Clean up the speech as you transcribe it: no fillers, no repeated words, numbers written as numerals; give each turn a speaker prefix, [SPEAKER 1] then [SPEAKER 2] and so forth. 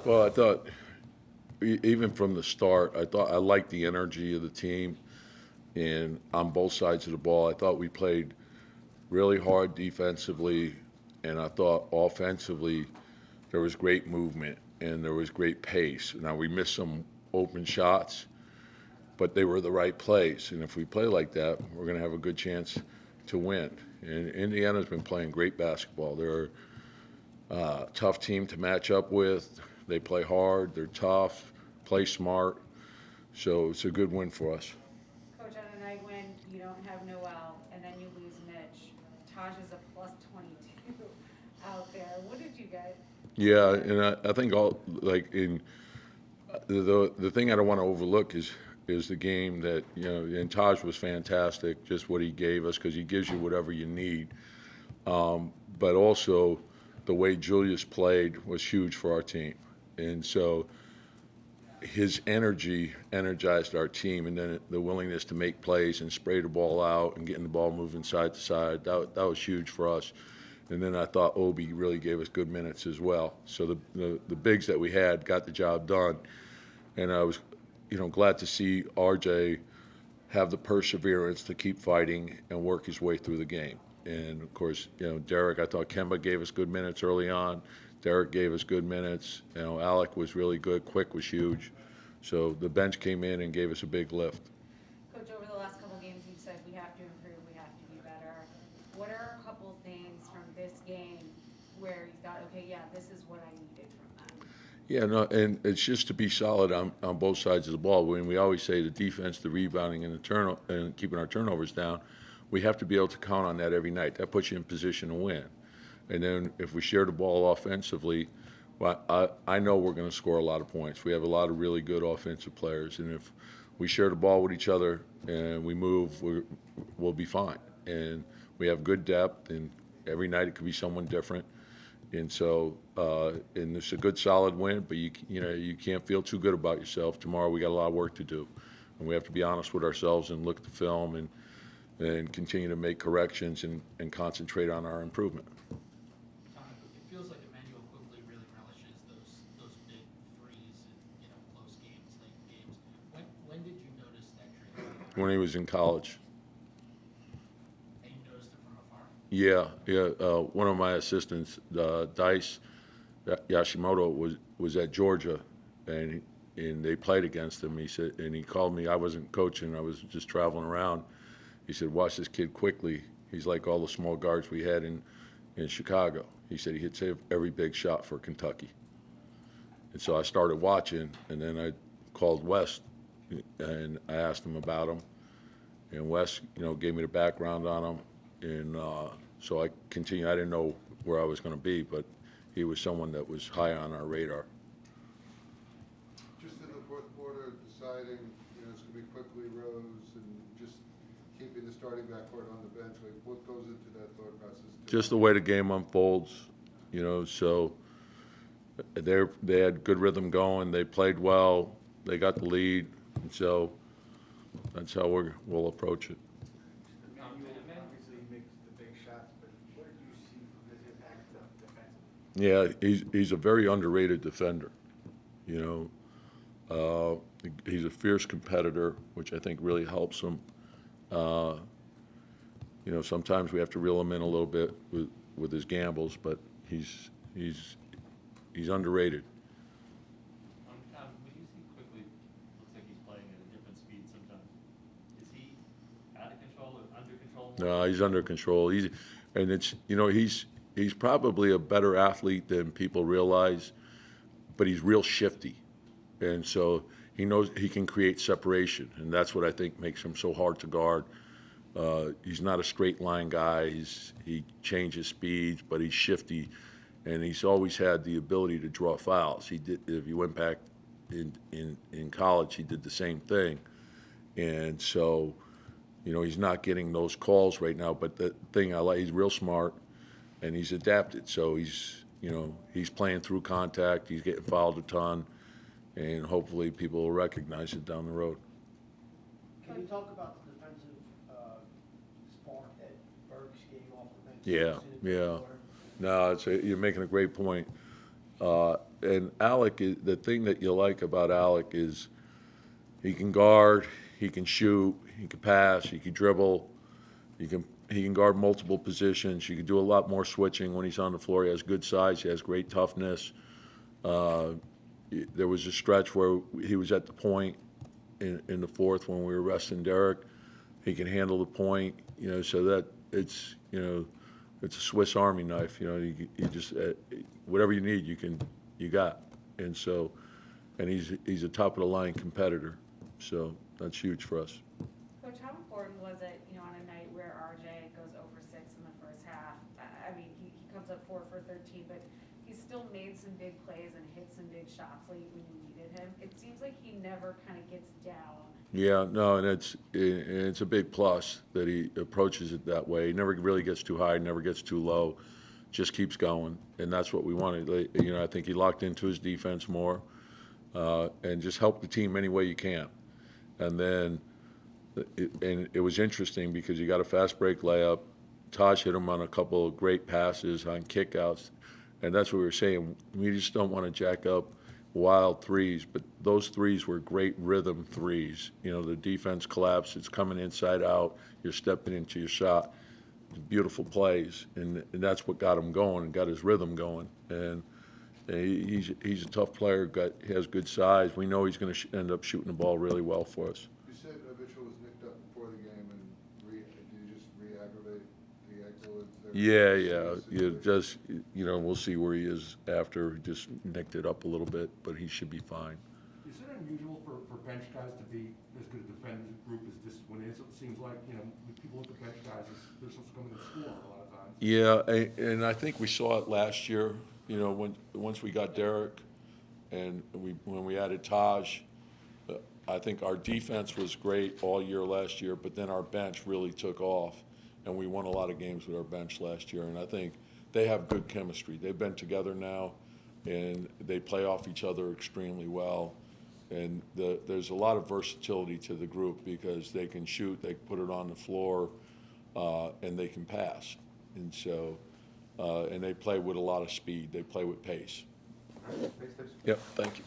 [SPEAKER 1] Well, I thought even from the start, I thought I liked the energy of the team, and on both sides of the ball, I thought we played really hard defensively, and I thought offensively there was great movement and there was great pace. Now we missed some open shots, but they were the right plays, and if we play like that, we're going to have a good chance to win. And Indiana's been playing great basketball. They're a tough team to match up with. They play hard. They're tough. Play smart. So it's a good win for us.
[SPEAKER 2] Coach, on a night when you don't have Noel and then you lose Mitch, Taj is a plus 22 out there. What did you get?
[SPEAKER 1] Yeah, and I think all like in the thing I don't want to overlook is the game that and Taj was fantastic, just what he gave us because he gives you whatever you need. But also the way Julius played was huge for our team, and so his energy energized our team, and then the willingness to make plays and spray the ball out and getting the ball moving side to side, that was huge for us. And then I thought Obi really gave us good minutes as well. So the bigs that we had got the job done, and I was glad to see RJ have the perseverance to keep fighting and work his way through the game. And of course, Derek, I thought Kemba gave us good minutes early on. Derek gave us good minutes. Alec was really good. Quick was huge. So the bench came in and gave us a big lift.
[SPEAKER 2] Coach, over the last couple games, you've said we have to improve, we have to be better. What are a couple things from this game where you thought, okay, yeah, this is what I needed from them?
[SPEAKER 1] Yeah, no, and it's just to be solid on both sides of the ball. When we always say the defense, the rebounding, and and keeping our turnovers down, we have to be able to count on that every night. That puts you in position to win. And then if we share the ball offensively, well, I know we're going to score a lot of points. We have a lot of really good offensive players, and if we share the ball with each other and we move, we'll be fine. And we have good depth, and every night it could be someone different. And so, and it's a good, solid win, but you can't feel too good about yourself. Tomorrow we got a lot of work to do, and we have to be honest with ourselves and look at the film and continue to make corrections and concentrate on our improvement.
[SPEAKER 3] It feels like Immanuel Quickley really relishes those big threes in close games, late games. When did you notice that trend?
[SPEAKER 1] When he was in college.
[SPEAKER 3] And you noticed it from afar?
[SPEAKER 1] Yeah. One of my assistants, Dice Yashimoto, was at Georgia, and they played against him. He said, and he called me. I wasn't coaching. I was just traveling around. He said, "Watch this kid Quickley. He's like all the small guards we had in Chicago." He said he hits every big shot for Kentucky. And so I started watching, and then I called Wes, and I asked him about him. And Wes, gave me the background on him. And so I continued. I didn't know where I was going to be, but he was someone that was high on our radar.
[SPEAKER 4] Just in the fourth quarter, deciding, it's going to be Quickley, Rose, and just keeping the starting backcourt on the bench. Like, what goes into that thought process?
[SPEAKER 1] Just the way the game unfolds, so they had good rhythm going. They played well. They got the lead, and so that's how we'll approach it.
[SPEAKER 5] Obviously, he makes the big shots, but what did you see from his impact defensively?
[SPEAKER 1] Yeah, he's a very underrated defender. He's a fierce competitor, which I think really helps him. Sometimes we have to reel him in a little bit with his gambles, but he's underrated.
[SPEAKER 6] When you see Quickley, looks like he's playing at a different speed sometimes. Is he out of control or under control?
[SPEAKER 1] No, he's under control. He's probably a better athlete than people realize, but he's real shifty, and so he knows he can create separation, and that's what I think makes him so hard to guard. He's not a straight line guy. He changes speeds, but he's shifty, and he's always had the ability to draw fouls. He did. If you went back in college, he did the same thing, and so he's not getting those calls right now. But the thing I like, he's real smart, and he's adapted. So he's playing through contact. He's getting fouled a ton, and hopefully people will recognize it down the road.
[SPEAKER 5] Can you talk about the defensive spark that Burks gave off the bench?
[SPEAKER 1] Yeah. No, you're making a great point. and Alec, the thing that you like about Alec is he can guard, he can shoot, he can pass, he can dribble, he can guard multiple positions. He can do a lot more switching when he's on the floor. He has good size, he has great toughness. There was a stretch where he was at the point in the fourth when we were resting Derek. He can handle the point, so that it's a Swiss Army knife. You just whatever you need, you got, and he's a top of the line competitor, so that's huge for us.
[SPEAKER 2] Coach, how important was it, on a night where RJ goes over 6 in the first half? I mean, he comes up 4 for 13, but he still made some big plays and hit some big shots late when you needed him. It seems like he never kind of gets down.
[SPEAKER 1] Yeah, no, and it's a big plus that he approaches it that way. He never really gets too high, never gets too low, just keeps going, and that's what we wanted. I think he locked into his defense more, and just helped the team any way you can. And then, it was interesting because you got a fast break layup. Taj hit him on a couple of great passes on kickouts, and that's what we were saying. We just don't want to jack up wild threes, but those threes were great rhythm threes. The defense collapse, it's coming inside out, you're stepping into your shot. Beautiful plays, and that's what got him going and got his rhythm going. And he's a tough player, he has good size. We know he's going to end up shooting the ball really well for us.
[SPEAKER 4] You said Mitchell was nicked up before the game, and did you just re-aggravate the ankle?
[SPEAKER 1] We'll see where he is after. He just nicked it up a little bit, but he should be fine.
[SPEAKER 7] Is it unusual for bench guys to be as good a defensive group as this one is? It seems like, when people look at bench guys, they're supposed to come in and score a lot of times.
[SPEAKER 1] Yeah, and I think we saw it last year, once we got Derek and when we added Taj. I think our defense was great all year last year, but then our bench really took off, and we won a lot of games with our bench last year. And I think they have good chemistry. They've been together now, and they play off each other extremely well. And there's a lot of versatility to the group because they can shoot, they put it on the floor, and they can pass. And so, and they play with a lot of speed. They play with pace.
[SPEAKER 5] Thanks, Tibbs.
[SPEAKER 1] Yep, thank you.